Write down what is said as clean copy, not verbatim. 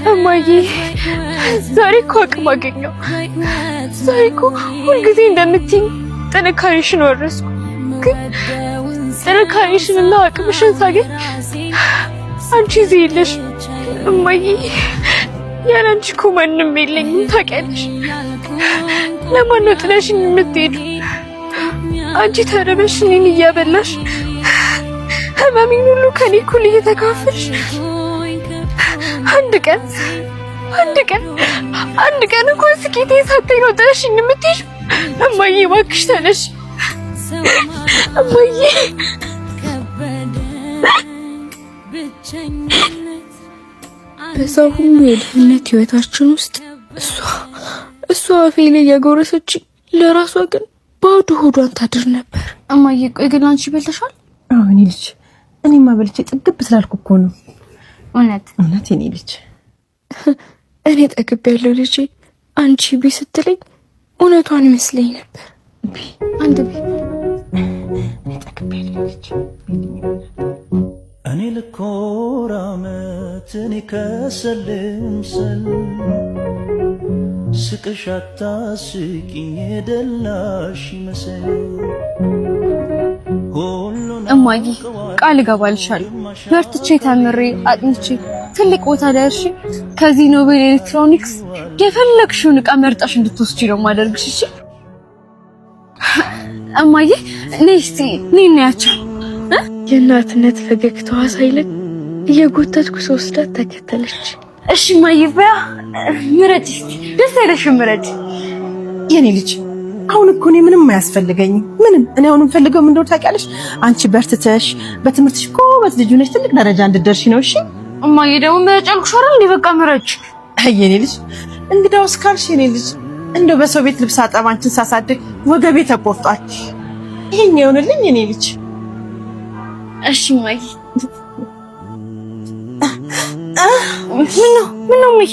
እማዬ ዛሬ እኮ አቅም አገኘሁ። ዛሬ እኮ ሁልጊዜ እንደምትይኝ ጥንካሬሽን ወረስኩ። ግን ጥንካሬሽንና አቅምሽን ሳገኝ አንቺ እዚህ የለሽ እማዬ። ያለ አንቺ እኮ ማንም የለኝም ታውቂያለሽ። ለማን ነው ጥለሽኝ የምትሄጂው? አንቺ ተረበሽ እኔን እያበላሽ ህመሜን ሁሉ ከኔ እኩል እየተካፈልሽ አንድ ቀን እንኳን ስኬቴ ሳታይ ነው ጥለሽኝ የምትሄጂው። እማዬ እባክሽ ተነሽ እማዬ። በዛ ሁሉ የድህነት ህይወታችን ውስጥ እሷ አፌ ላይ ያጎረሰች ለራሷ ግን ባዶ ሆዷን ታድር ነበር። እማዬ ቆይ ግን አንቺ በልተሻል? አዎ እኔ ልጅ እኔማ በልቼ ጥግብ ስላልኩ እኮ ነው። እውነት የኔ ልጅ እኔ ጠግቤያለሁ ልጄ። አንቺ ቢ ስትለኝ እውነቷን ይመስለኝ ነበር። አንድ ቢ እኔ ጠግቤያለሁ ልጅ። እኔ ልኮራመት እኔ ከሰልምሰል ስቅሻታ ስቂኝ የደላሽ ይመስል እማዬ ቃል እገባልሻለሁ በርትቼ ተምሬ አጥንቼ ትልቅ ቦታ ደርሼ ከዚህ ኖቤል ኤሌክትሮኒክስ የፈለግሽውን ዕቃ መርጠሽ እንድትወስጂ ነው የማደርግሽ። እሺ እማዬ ነይ እስቲ ነይ እናያቸው። የእናትነት ፈገግታዋ ሳይለኝ እየጎተትኩ ስወስዳት ተከተለች። እሺ እማዬ በያ ምረጭ እስቲ ደስ አይለሽም? ምረጭ የኔ ልጅ። አሁን እኮ እኔ ምንም አያስፈልገኝም። እኔ አሁን የምፈልገው ምን እንደሆነ ታውቂያለሽ? አንቺ በርትተሽ በትምህርትሽ ጎበዝ ልጅ ሆነሽ ትልቅ ደረጃ እንድትደርሺ ነው። እሺ እማዬ ደግሞ መጨልኩሽ አይደል? በቃ ምረጭ። አይ የኔ ልጅ እንግዳውስ ካልሽ የኔ ልጅ እንደው በሰው ቤት ልብስ አጠባንችን ሳሳድግ ወገቤ ተቆርጧል። ይሄን ይሆንልኝ የኔ ልጅ። እሺ እማዬ። ምነው እማዬ